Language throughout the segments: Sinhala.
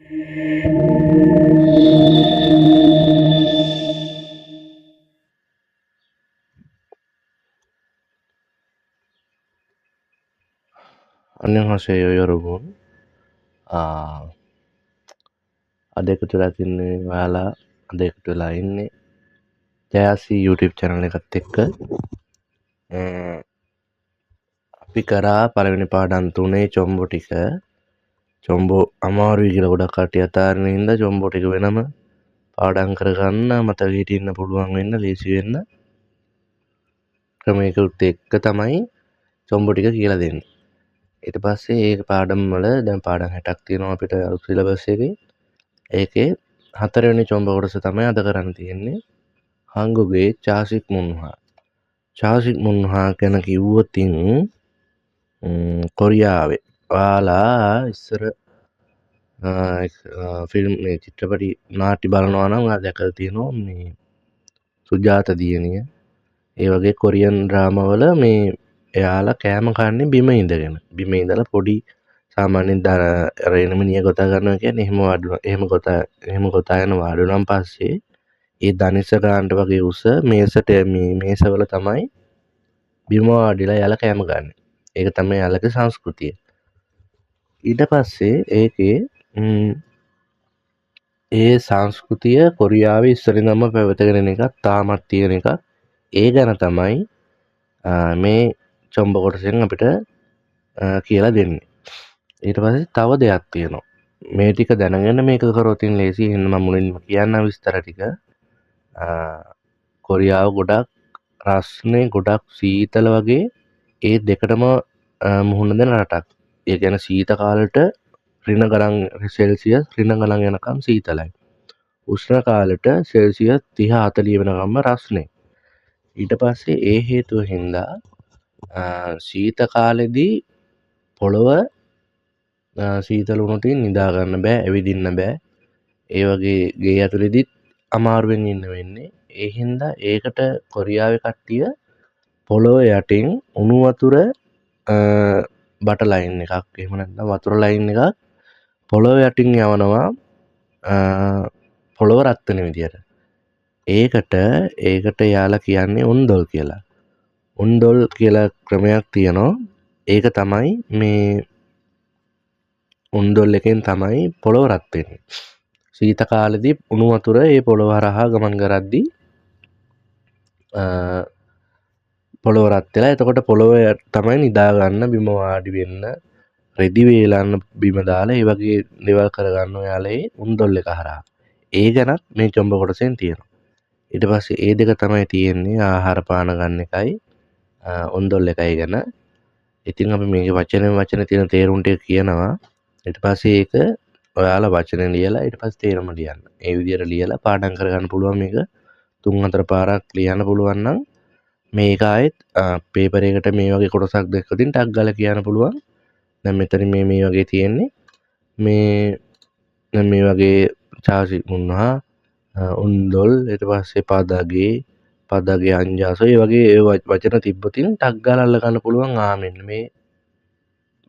안녕하세요, 여러분. 아, අද එකතු වෙලා තින්නේ ඔයාලා අද එකතු වෙලා ඉන්නේ ජයාසී YouTube channel එකත් එක්ක. අපි කරා පළවෙනි පාඩම් 3 චොම්බෝ ටික. චොම්බෝ අමාරුයි කියලා ගොඩක් කට්ටිය අතාරින හින්දා චොම්බෝ ටික වෙනම පාඩම් කරගන්න මතක හිටින්න පුළුවන් වෙන්න ලේසි වෙන්න ක්‍රමයකට එක්ක තමයි චොම්බෝ ටික කියලා දෙන්නේ. ඊට පස්සේ ඒ පාඩම් වල දැන් පාඩම් 60ක් තියෙනවා අපිට සිලබස් එකේ. ඒකේ 4 වෙනි චොම්බෝ කොටස තමයි අද කරන්න තියෙන්නේ. හංගුගේ චාසික් මුන්හා. චාසික් මුන්හා ගැන කිව්වොතින් කොරියාවේ ඔයාලා ඉස්සර ෆිල්ම් මේ චිත්‍රපටි නාට්‍ය බලනවා නම් ඔයා දැකලා තියෙනවා මේ සුජාත දියණිය. ඒ වගේ කොරියන් ඩ්‍රාමාවල මේ එයාලා කෑම කන්නේ බිම ඉඳගෙන. බිම ඉඳලා පොඩි සාමාන්‍යයෙන් රේන මිනිහ ගොතා ගන්නවා කියන්නේ එහෙම ගොතාගෙන වාඩි වුණාන් පස්සේ ඒ දනිස ගන්නට වගේ උස මේසවල තමයි බිම වාඩිලා යාලා කෑම ගන්න. ඒක තමයි යාලගේ සංස්කෘතිය. ඊට පස්සේ ඒකේ ඒ සංස්කෘතිය කොරියාවේ ඉස්සරින්දම පැවතගෙන එන එකක් තාමත් තියෙන එකක්. ඒ ගැන තමයි මේ චොම්බ කොටසෙන් අපිට කියලා දෙන්නේ. ඊට පස්සේ තව දෙයක් තියෙනවා. මේ ටික දැනගෙන මේක කරොතින් ලේසි. එහෙනම් මම මුලින්ම කියන්න විස්තර ටික. කොරියාව ගොඩක් රස්නේ ගොඩක් සීතල වගේ ඒ දෙකටම මුහුණ දෙන රටක්. ඒ කියන්නේ සීත කාලෙට ඍණ ගණන් සෙල්සියස් ඍණ ගණන් යනකම් සීතලයි. උෂ්ණ කාලෙට සෙල්සියස් 30 40 වෙනකම්ම රස්නේ. ඊට පස්සේ ඒ හේතුව හින්දා සීත කාලෙදී පොළව සීතල වුණොතින් නිදා ගන්න බෑ, ඇවිදින්න බෑ. ඒ වගේ ගේ ඇතුළේදීත් අමාරුවෙන් ඉන්න වෙන්නේ. ඒ හින්දා ඒකට කොරියාවේ කට්ටිය පොළොව යටින් උණු වතුර බට ලයින් එකක් එහෙම නැත්නම් වතුර ලයින් එකක් පොළොව යටින් යවනවා පොළොව රත් වෙන විදියට. ඒකට යාලා කියන්නේ උන්දොල් කියලා. උන්දොල් කියලා ක්‍රමයක් තියෙනවා. ඒක තමයි මේ උන්දොල් එකෙන් තමයි පොළොව රත් වෙන්නේ. සීත කාලෙදී උණු වතුර ඒ පොළොව හරහා ගමන් කරද්දී පොළොව රත් වෙලා එතකොට පොළොව තමයි නිදා ගන්න බිම වාඩි වෙන්න රෙදි වේලන්න බිම දාලා ඒ වගේ දේවල් කරගන්න ඔයාලා ඒ උන්දොල් එක හරහා. ඒ ගැනත් මේ චොම්බ කොටසෙන් තියෙනවා. ඊට පස්සේ ඒ දෙක තමයි තියෙන්නේ ආහාර පාන ගන්න එකයි උන්දොල් එකයි ගැන. ඉතින් අපි මේකේ වචන තියෙන තේරුම් ටික කියනවා. ඊට පස්සේ ඒක ඔයාලා වචන ලියලා ඊට පස්සේ තේරුම ලියන්න. ඒ විදිහට ලියලා පාඩම් කරගන්න පුළුවන් මේක 3-4 පාරක් ලියන්න පුළුවන් නම් මේක ආයෙත් පේපර් එකට මේ වගේ කොටසක් දෙකකින් ටක් ගාලා කියන්න පුළුවන්. දැන් මෙතන මේ වගේ තියෙන්නේ මේ වගේ චාසි මුන්හා උන්දොල් ඊට පස්සේ පදගේ අංජාසෝ ඒ වගේ වචන තිබ්බොතින් ටක් ගාලා අල්ල ගන්න පුළුවන්. මෙන්න මේ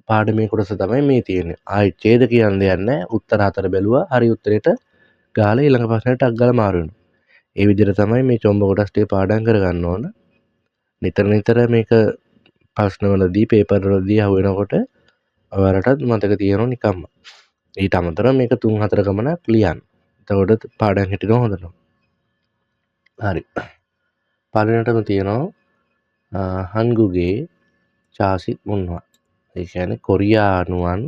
පාඩමේ කොටස තමයි මේ තියෙන්නේ. ආයි ඡේද කියන්න දෙයක් නැහැ. උත්තර 4 බැලුවා. හරි උත්තරේට ගාලා ඊළඟ ප්‍රශ්නෙට ටක් ගාලා මාරු වෙනවා. ඒ විදිහට තමයි මේ චොම්බ කොටස් ටික පාඩම් කරගන්න ඕන. නිතර මේක ප්‍රශ්නවලදී පේපර් වලදී අහු වෙනකොට ඔයාලටත් මතක තියෙනවා නිකම්ම. ඊට අමතරව මේක 3-4 ගමනක් ලියන්න. එතකොට පාඩම් හිටිනවා හොඳටම. හරි. පළවෙනිටම තියෙනවා හන්ගුගේ චාසික් මුන්හා. ඒ කියන්නේ කොරියානුවන්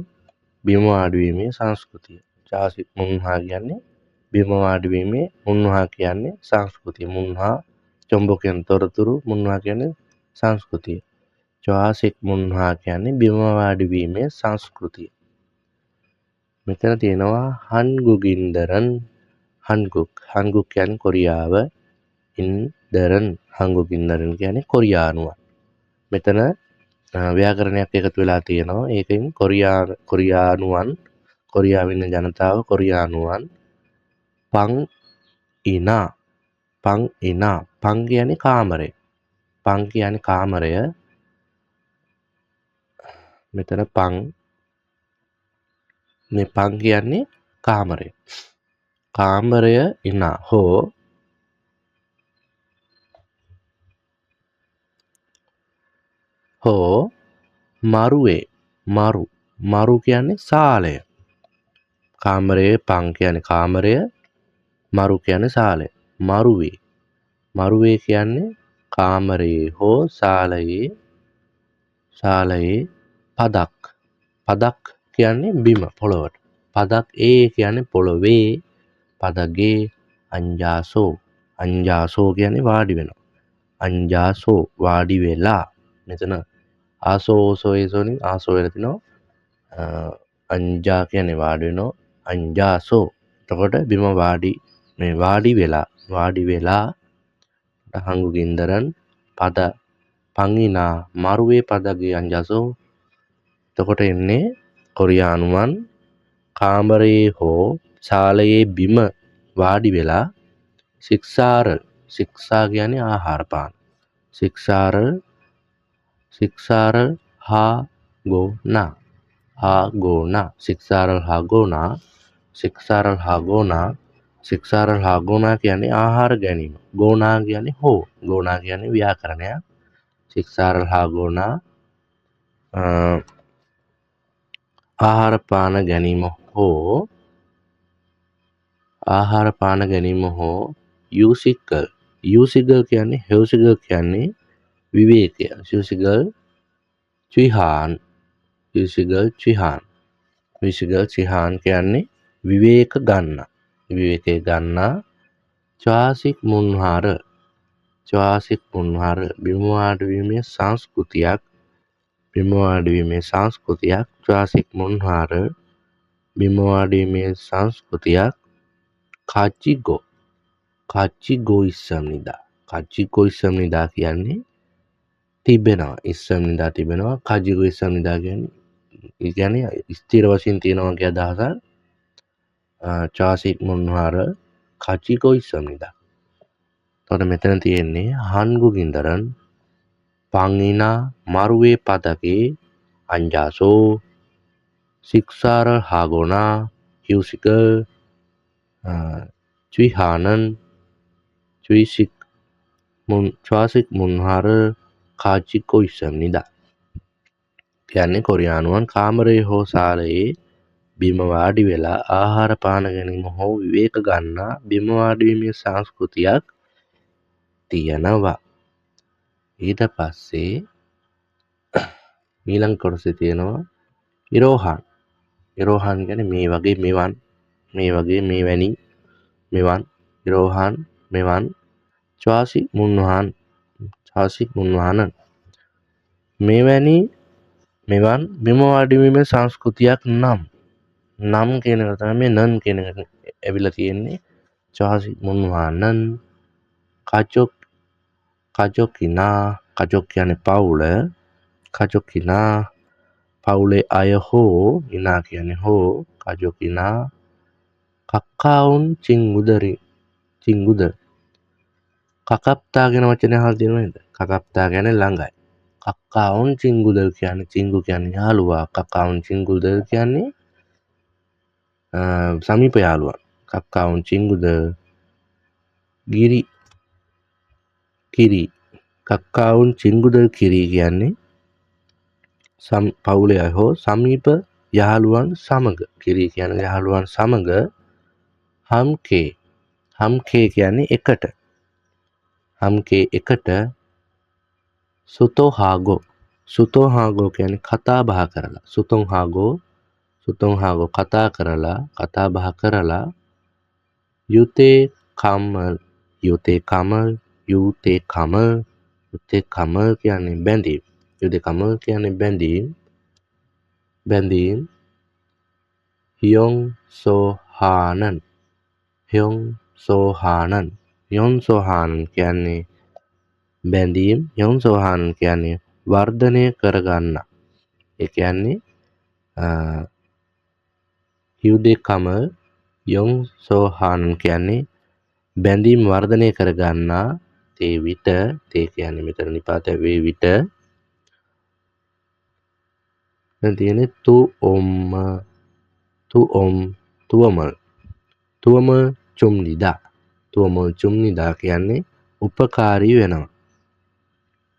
බිම වාඩිවීමේ සංස්කෘතිය. චාසික් මුන්හා කියන්නේ බිම වාඩිවීමේ, මුන්හා කියන්නේ සංස්කෘතිය. මුන්හා චොම්බෝ කියන තොරතුරු, මුන්හා කියන්නේ සංස්කෘතිය. චාසික් මුන්හා කියන්නේ බිම වාඩිවීමේ සංස්කෘතිය. මෙතන තියෙනවා හන්ගුගින්දරන් හන්ගුක් කියන්නේ කොරියාව, ඉන්දරන් හන්ගුගින්දරන් කියන්නේ කොරියානුවන්. මෙතන ව්‍යාකරණයක් එකතු වෙලා තියෙනවා. ඒකෙන් කොරියානුවන් කොරියාවේ ඉන්න ජනතාව කොරියානුවන් පං ඉනා පං කියන්නේ කාමරය. පං කියන්නේ කාමරය. මෙතන පං කියන්නේ කාමරය. කාමරය ඉනා හෝ මරුවේ මරු කියන්නේ සාලය. කාමරයේ පං කියන්නේ කාමරය, මරු කියන්නේ සාලය. මරුවේ කියන්නේ කාමරයේ හෝ ශාලයේ පදක් කියන්නේ බිම පොළොවට. පදක් ඒ කියන්නේ පොළොවේ. පදගේ අංජාසෝ කියන්නේ වාඩි වෙනවා. අංජාසෝ වාඩි වෙලා. මෙතන ආසෝ ඕසෝ ඒසෝනින් ආසෝ වෙලා තිනවා. අංජා කියන්නේ වාඩි වෙනවා. අංජාසෝ. එතකොට බිම වාඩි වෙලා හංගු ගින්දරන් පද පංගිනා මරුවේ පදගේ අංජාසෝ. එතකොට එන්නේ කොරියානුවන් කාමරයේ හෝ ශාලයේ බිම වාඩි වෙලා ශික්ෂා කියන්නේ ආහාර පාන. ශික්ෂාරල් හා ගෝනා ශික්ෂාරල් හා ගෝනා කියන්නේ ආහාර ගැනීම. ගෝනා කියන්නේ ව්‍යාකරණයක්. ශික්ෂාරල් හා ගෝනා ආහාර පාන ගැනීම හෝ යූසිගල් කියන්නේ විවේකය. යූසිගල් චිහාන් කියන්නේ විවේකය ගන්නා. ඡාසික් මුන්හාර බිම වාඩිවීමේ සංස්කෘතියක්. ඡාසික් මුන්හාර බිම වාඩිවීමේ සංස්කෘතියක්. කාචිගෝ ඉස්සම්නිදා කියන්නේ තිබෙනවා. ඉස්සම්නිදා තිබෙනවා. කාචිගෝ ඉස්සම්නිදා කියන්නේ ස්ථිර වශයෙන් තියෙනවා වගේ අදහසක්. ඡාසික් මුන්හාර කාචිගෝ ඉස්සම්නිදා. එතකොට මෙතන තියෙන්නේ හන්ගු ගින්දරන් පංගිනා මරුවේ පදගේ අංජාසෝ ශික්ෂාරල් හාගෝනා හියුසිකල් චුයිහානන් ඡාසික් මුන්හාර කාචිකෝ ඉස්සම්නිදා. කියන්නේ කොරියානුවන් කාමරයේ හෝ ශාලයේ බිම වාඩි වෙලා ආහාර පාන ගැනීම හෝ විවේක ගන්නා බිම වාඩිවීමේ සංස්කෘතියක් තියෙනවා. ඊට පස්සේ ඊළඟ කොටසේ තියෙනවා ඉරෝහන්. ඉරෝහන් කියන්නේ මේ වගේ මෙවැනි මෙවන්. ඉරෝහන් මෙවන්. ඡාසික් මුන්වානන් මෙවන් බිම වාඩිවීමේ සංස්කෘතියක් නම් කියන එක තමයි මේ නන් කියන එක ඇවිල්ලා තියෙන්නේ. ඡාසික් මුන්වානන් කචොක් කියන්නේ පවුල. කචොකිනා පවුලේ අය හෝ ඉනා කියන්නේ හෝ. කචොකිනා කක්කාවුන් චිංගුද. කකප්තා කියන වචනේ අහලා තියෙනවද නේද? කකප්තා කියන්නේ ළඟයි. කක්කාවුන් චිංගුද කියන්නේ චිංගු කියන්නේ යාළුවා. කක්කාවුන් චිංගුද කියන්නේ සමීප යාළුවා. කක්කාවුන් චිංගුද කිරි. කක්කාවුන් චිංගුද කිරි කියන්නේ පවුලේ අය හෝ සමීප යහළුවන් සමග. කිරි කියන්නේ යහළුවන් සමග. හම්කේ කියන්නේ එකට. සුතෝහාගෝ කියන්නේ කතා බහ කරලා. සුතෝහාගෝ කතා බහ කරලා. යුතේ කමල් කියන්නේ බැඳීම්. යොන්සෝහානන් කියන්නේ බැඳීම්. යොන්සෝහානන් කියන්නේ වර්ධනය කරගන්න. ඒ කියන්නේ හියුදෙකමල් යොන්සෝහානන් කියන්නේ බැඳීම් වර්ධනය කරගන්නා. තේ කියන්නේ මෙතන නිපාත වේ විට. දැන් තියෙන්නේ තු ඔම් තුවමල්. තුවමල් චුම්නිදා. තුවමල් චුම්නිදා කියන්නේ උපකාරී වෙනවා.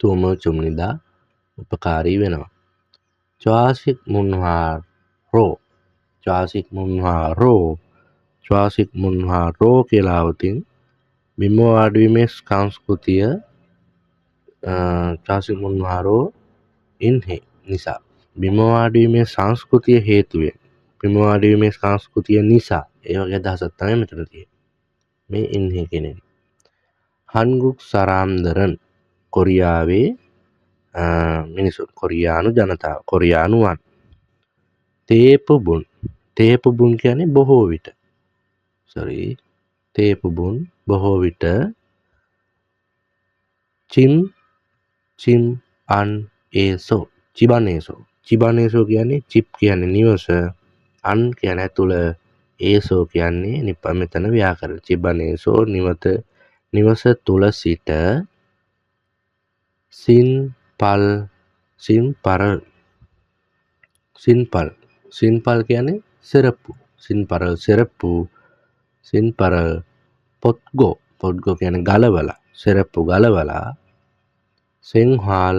තුවමල් චුම්නිදා උපකාරී වෙනවා. च्वासिक මුන්හාරෝ. च्वासिक මුන්හාරෝ. च्वासिक මුන්හාරෝ කියලා අවතින් බිම වාඩිවීමේ සංස්කෘතිය च्वासिक මුන්හාරෝ ඉන්හි නිසා. බිම වාඩිවීමේ සංස්කෘතිය හේතුවෙන්. බිම වාඩිවීමේ සංස්කෘතිය නිසා. ඒ වගේ අදහසක් තමයි මෙතන තියෙන්නේ. මේ ඉන්හි කෙනෙක්. හන්ගුක් සරාම්දරන් කොරියාවේ මිනිසුන් කොරියානු ජනතාව කොරියානුවන්. තේපුබුන්. තේපුබුන් කියන්නේ බොහෝ විට. තේපුබුන් බොහෝ විට චිම් අන් ඒසෝ චිබනේසෝ. චිබනේසෝ කියන්නේ චිප් කියන්නේ නිවස, අන් කියන්නේ ඇතුළ, ඒසෝ කියන්නේ මෙතන ව්‍යාකරණ. චිබනේසෝ නිවස තුල සිට සින්පල් කියන්නේ සෙරප්පු. සින්පරල් පොත්ගෝ කියන්නේ ගලවලා, සෙරප්පු ගලවලා. සෙන්හාල්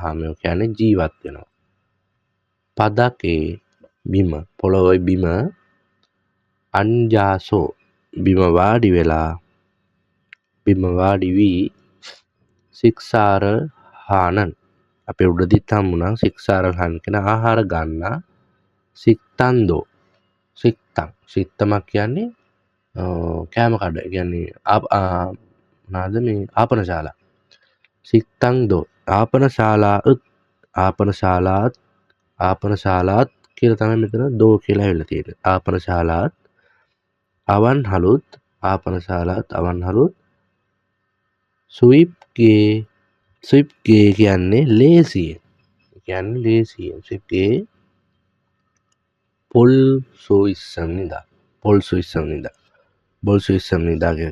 හාමියෝ කියන්නේ ජීවත් වෙනවා. පදකේ බිම, පොළොවේ බිම. අන්ජාසෝ බිම වාඩි වෙලා, බිම වාඩි වී. සික්සාරල් හානන් අපේ උඩදිත් හම්බුණා. සික්සාරල් හානන් කියන ආහාර ගන්නා. සික්තන්දෝ සිත්තමක් කියන්නේ කෑම කඩ කියන්නේ ආපනශාලා. සික්තන්දෝ ආපනශාලාත් කියලා තමයි මෙතන දෝ කියලා ඇවිල්ලා තියෙන්නේ. ආපනශාලාත් අවන්හලුත් ස්විප්ගේ කියන්නේ ලේසියෙන්. ස්විප්ගේ පොල් සොයිස්සම්නිදා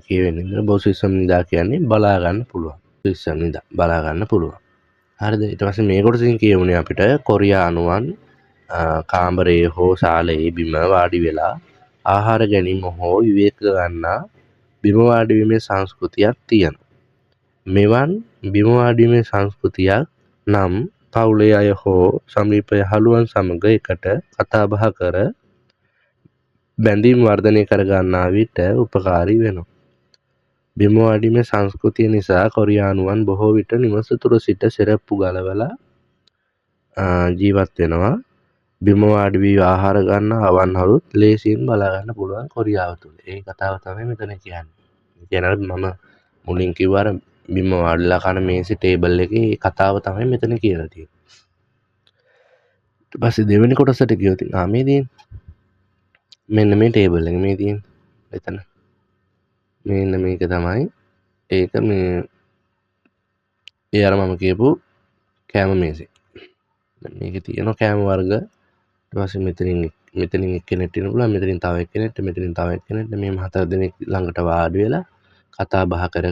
කියවෙන්නේ. බොල් සොයිස්සම්නිදා කියන්නේ බලා ගන්න පුළුවන්. හරිද? ඊට පස්සේ මේ කොටසින් කියවුනේ අපිට කොරියානුවන් කාමරයේ හෝ ශාලයේ බිම වාඩි වෙලා ආහාර ගැනීම හෝ විවේක ගන්නා බිම වාඩිවීමේ සංස්කෘතියක් තියෙනවා. මෙවන් බිම වාඩිවීමේ සංස්කෘතියක් නම් පවුලේ අය හෝ සමීප යහළුවන් සමග එකට කතා බහ කර බැඳීම් වර්ධනය කර ගන්නා විට උපකාරී වෙනවා. බිම වාඩිවීමේ සංස්කෘතිය නිසා කොරියානුවන් බොහෝ විට නිවස තුල සිට සෙරප්පු ගලවලා ජීවත් වෙනවා. බිම වාඩි වී ආහාර ගන්න අවන්හලුත් ලේසියෙන් බලා ගන්න පුළුවන් කොරියාව තුල. ඒ කතාව තමයි මෙතන කියන්නේ. මම මුලින් කිව්වා බිම වාඩිලා කන මේසෙ ටේබල් එකේ කතාව තමයි මෙතන කියලා තියෙන්නේ. ඊට පස්සේ දෙවෙනි කොටසට ගියොත් මේ තියෙන්නේ මෙන්න මේ ටේබල් එක මේ තියෙන්නේ මෙතන. මෙන්න මේක තමයි ඒක මේ ඒ අර මම කියපු කෑම මේසේ. මේකේ තියෙන කෑම වර්ග. ඊට පස්සේ මෙතනින් එක්කෙනෙක්ට ඉන්න පුළුවන්, මෙතනින් තව එක්කෙනෙක්ට, මෙතනින් තව එක්කෙනෙක්ට, මේ හතර දෙනෙක් ළඟට වාඩි වෙලා කතා බහ කර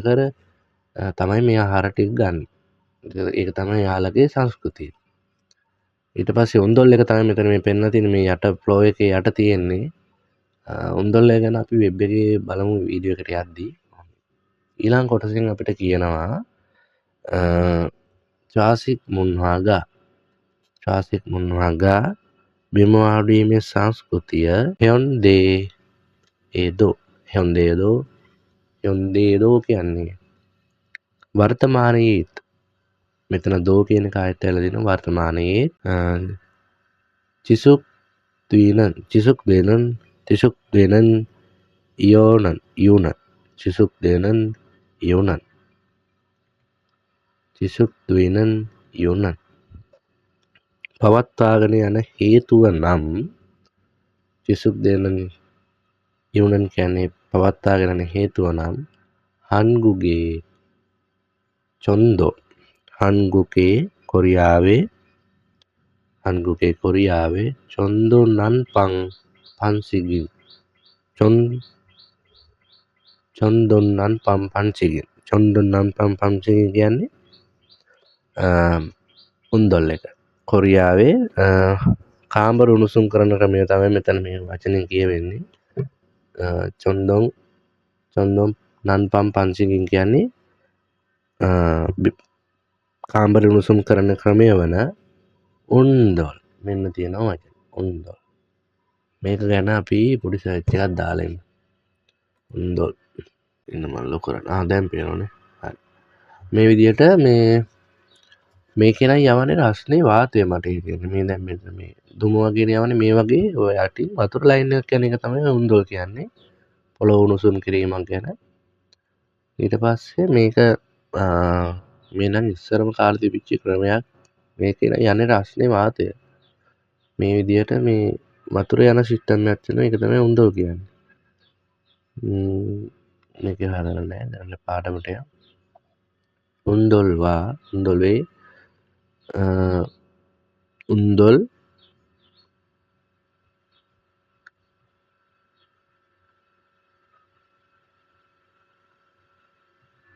තමයි මේ ආහාර ටික ගන්න. ඒක තමයි යාළගේ සංස්කෘතිය. ඊට පස්සේ උන්දොල් එක තමයි මෙතන මේ පෙන්නලා තියෙන්නේ. මේ යට ෆ්ලෝ එකේ යට තියෙන්නේ උන්දොල් එක ගැන අපි වෙබ් එකේ බලමු වීඩියෝ එකට යද්දී. ඊළඟ කොටසෙන් අපිට කියනවා च्वासिक මුන්හාගා බිම වාඩිවීමේ සංස්කෘතිය හ්යොන්දේදෝ කියන්නේ වර්තමානයේත්. මෙතන දෝ කියන කායයට ඇවිල්ලා දෙනවා වර්තමානයේ. චිසුක් දෙනන් යෝනන් පවත්වාගෙන යන හේතුව නම් චිසුක් දෙනන් යෝනන් කියන්නේ පවත්වාගෙන යන හේතුව නම් හන්ගුකේ කොරියාවේ චොන්දෝ නන් පන්සිගින් කියන්නේ උන්දොල් එක. කොරියාවේ කාමර උණුසුම් කරන ක්‍රමය තමයි මෙතන මේ වචනෙන් කියවෙන්නේ. චොන්දොන් නන්පම් පන්සිකින් කියන්නේ කාමර උණුසුම් කරන ක්‍රමය වන උන්දොල්. මෙන්න තියෙනවා වචන උන්දොල්. මේක ගැන අපි පොඩි සර්ච් එකක් දාලා ඉමු. උන්දොල් ඉන්න මම ලොක් කරනවා. දැන් පේනවනේ. හරි. මේ විදිහට මේකේ නම් යවන්නේ රස්නේ වාතය මට හිතෙන්නේ. මේ දැන් මෙන්න මේ දුම වගේ යවන්නේ මේ වගේ ඔය යටින් වතුර ලයින් එකක් යන එක තමයි උන්දොල් කියන්නේ. පොළොව උණුසුම් කිරීමක් ගැන. ඊට පස්සේ මේක මේ නම් ඉස්සරම කාලේ තිබිච්ච ක්‍රමයක්. මේකේ නම් යන්නේ රස්නේ වාතය. මේ විදිහට මේ වතුර යන සිස්ටම් එකක් තියෙනවා. ඒක තමයි උන්දොල් කියන්නේ. මේක හදලා නැහැ. දැන් පාඩමට යමු. උන්දොල්වේ උන්දොල්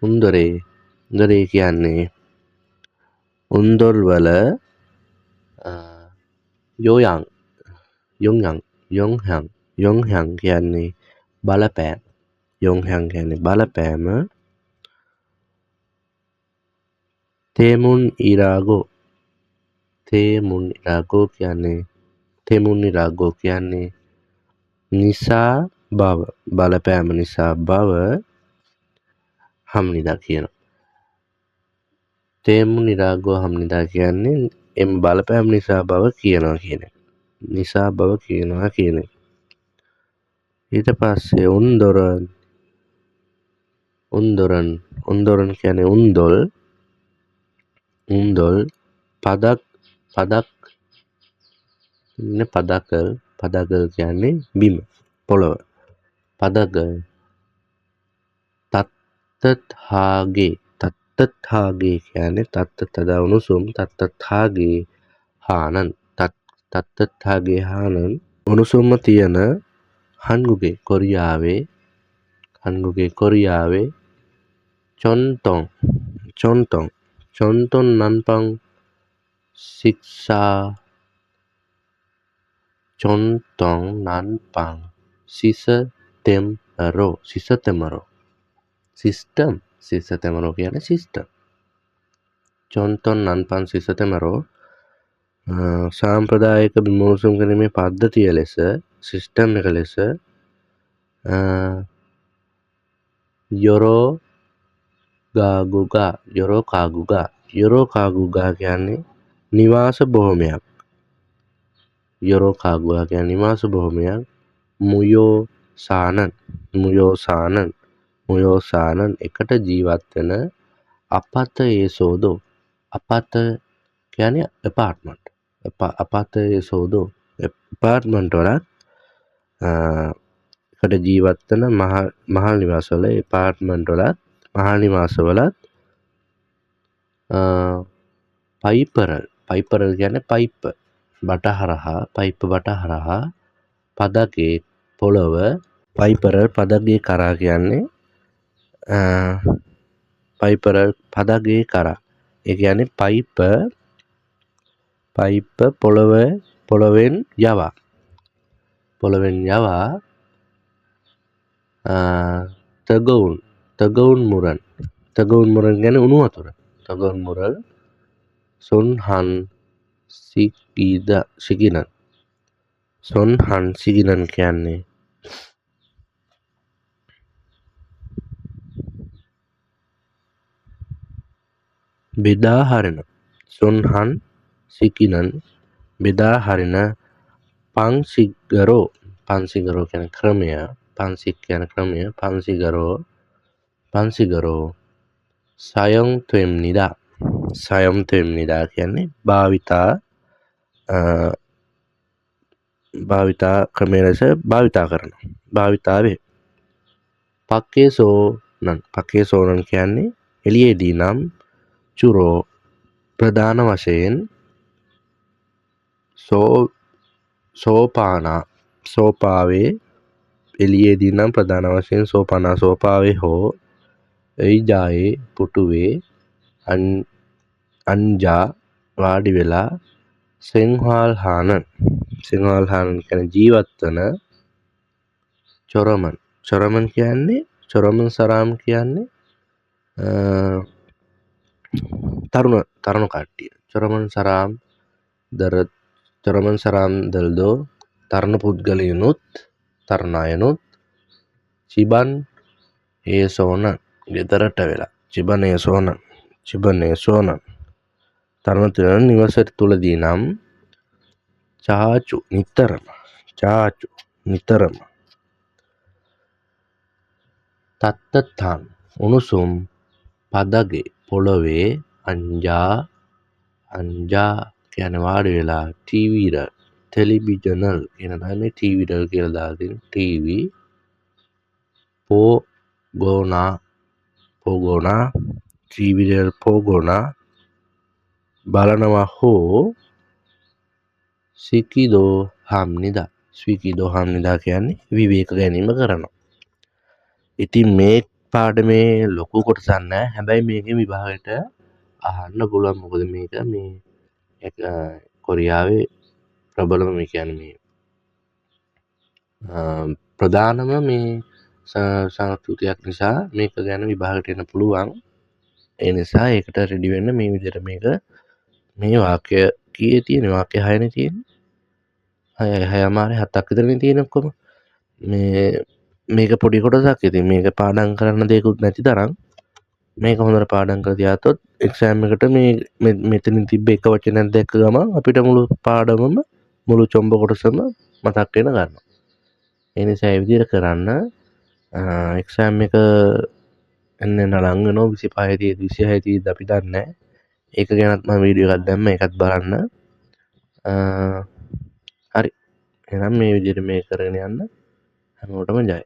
උන්දොරේ කියන්නේ උන්දොල් වල යොන්හන් කියන්නේ බලපෑම. යොන්හන් කියන්නේ බලපෑම. තේමුන් ඉරාගෝ කියන්නේ නිසා බව. බලපෑම නිසා බව හම්නිදා කියනවා. තේමුන් ඉරාගෝ හම්නිදා කියන්නේ එම් බලපෑම නිසා බව කියනවා කියන එක. නිසා බව කියනවා කියන එක. ඊට පස්සේ උන්දොරන් කියන්නේ උන්දොල් පදකල් කියන්නේ බිම පොළව. පදකල් තත්තත්හාගේ කියන්නේ තදා උණුසුම්. තත්තත්හාගේ හානන් උණුසුම්ම තියෙන 한국의 කොරියාවේ චොන්තොන් 난방 시스템으로 කියන්නේ සිස්ටම්. චොන්තොන් 난방 සිස්ටමරෝ සාම්ප්‍රදායික බිම උණුසුම් කිරීමේ පද්ධතිය ලෙස සිස්ටම් එක ලෙස යොරෝකාගුගා කියන්නේ නිවාස බොහොමයක්. මුයෝසානන් එකට ජීවත් වෙන අපතේසෝදෝ. අපත කියන්නේ ඇපාර්ට්මන්ට්. අපතේසෝදෝ ඇපාර්ට්මන්ට් වලත් එකට ජීවත් වෙන මහල් නිවාසවල ඇපාර්ට්මන්ට් වලත් මහල් නිවාසවලත් පයිපරල් කියන්නේ පයිප් බටහරහා පදගේ පොළව. පයිපරල් පදගේ කරා කියන්නේ පයිපරල් පදගේ කරා. ඒ කියන්නේ පයිප් පොළවෙන් යවා තගවුන් මුරන් කියන්නේ උණු වතුර. තගවුන් මුරල් සොන්හන් සිගිනන් කියන්නේ බෙදා හරින. සොන්හන් සිකිනන් බෙදා හරින පන්සිගරෝ කියන ක්‍රමය. පන්සිගරෝ සයොම්තෙම්නිදා කියන්නේ භාවිතා ක්‍රමය ලෙස භාවිතා වේ. පක්කේසෝනන් කියන්නේ එළියේදී නම් චුරෝ ප්‍රධාන වශයෙන් සෝපාවේ එළියේදී නම් ප්‍රධාන වශයෙන් සෝපාවේ හෝ එයිජායේ පුටුවේ අන්ජා වාඩි වෙලා සිංහල්හානන් සිංහල්හානන් කියන්නේ ජීවත් වන චොරමන්. චොරමන් කියන්නේ චොරමන් සරාම් කියන්නේ තරුණ කට්ටිය. චොරමන් සරාම් දර චොරමන් සරාම් දල්දෝ තරුණ පුද්ගලයනුත් තරුණ අයනුත් චිබන් ඒ සෝනන් ගෙදරට වෙලා චිබන් ඒ සෝනන් තරුණ නිවසට තුලදී නම් චාචු නිතරම තත්තතාන් උණුසුම් පදගේ පොළොවේ අංජා කියන්නේ වාඩි වෙලා ටෙලිවිජනල් කියන තමයි ටීවීඩල් කියලා දාලා තියෙන ටීවී පෝගෝනා ටීවීඩල් පෝගෝනා බලනවා හෝ සිකිදෝ හම්නිදා කියන්නේ විවේක ගැනීම කරනවා. ඉතින් මේ පාඩමේ ලොකු කොටසක් නැහැ. හැබැයි මේකේ විභාගයට අහන්න පුළුවන්. මොකද මේක මේ කොරියාවේ ප්‍රබලම මේ කියන්නේ ප්‍රධානම මේ සංස්කෘතියක් නිසා මේක ගැන විභාගයට එන්න පුළුවන්. ඒ නිසා ඒකට රෙඩි වෙන්න මේ විදිහට මේ වාක්‍ය කීයේ තියෙන වාක්‍ය 6නේ තියෙන්නේ. 7ක් විතරනේ තියෙන්නේ ඔක්කොම. මේක පොඩි කොටසක්. ඉතින් මේක පාඩම් කරන්න දෙයක්වත් නැති තරම් මේක හොඳට පාඩම් කරලා තියාතොත් එක්සෑම් එකට මේ මෙතනින් තිබ්බ එක වචනයක් දැක්ක ගමන් අපිට මුළු පාඩමම මුළු චොම්බ කොටසම මතක් වෙන ගන්නවා. ඒ නිසා ඒ විදිහට කරන්න එක්සෑම් එක එන්න ලඟ වෙනවා 25 26 අපි දන්නේ නැහැ. ඒක ගැනත් මම වීඩියෝ එකක් දැම්ම. ඒකත් බලන්න. හරි. එහෙනම් මේ විදිහට මේ කරගෙන යන්න හැමෝටම ජය.